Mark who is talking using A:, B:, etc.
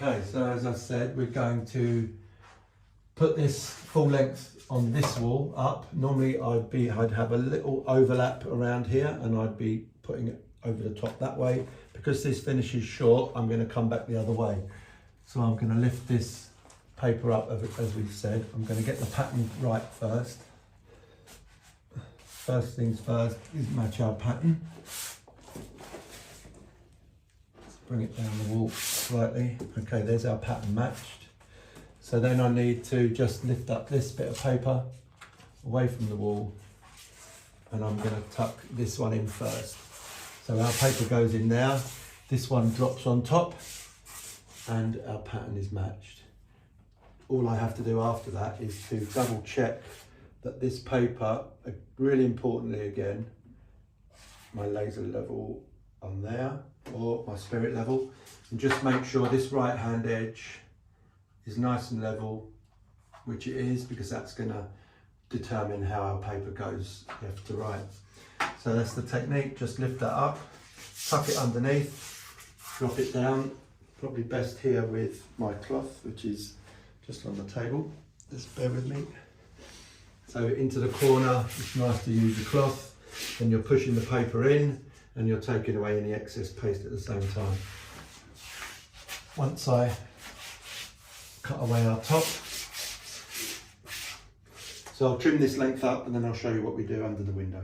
A: Okay, so as I said, we're going to put this full length on this wall up. Normally I'd have a little overlap around here and I'd be putting it over the top that way. Because this finish is short, I'm going to come back the other way. So I'm going to lift this paper up as we've said. I'm going to get the pattern right first. First things first is match our pattern. Let's bring it down the wall slightly. Okay, there's our pattern matched. So then I need to just lift up this bit of paper away from the wall, and I'm going to tuck this one in first. So our paper goes in there, this one drops on top, and our pattern is matched. All I have to do after that is to double check that this paper, really importantly again, my laser level on there, or my spirit level, and just make sure this right hand edge is nice and level, which it is, because that's going to determine how our paper goes left to right. So that's the technique. Just lift that up, tuck it underneath, drop it down, probably best here with my cloth, which is just on the table. Just bear with me. So into the corner, it's nice to use the cloth, and you're pushing the paper in and you're taking away any excess paste at the same time. Once I cut away our top, so I'll trim this length up and then I'll show you what we do under the window.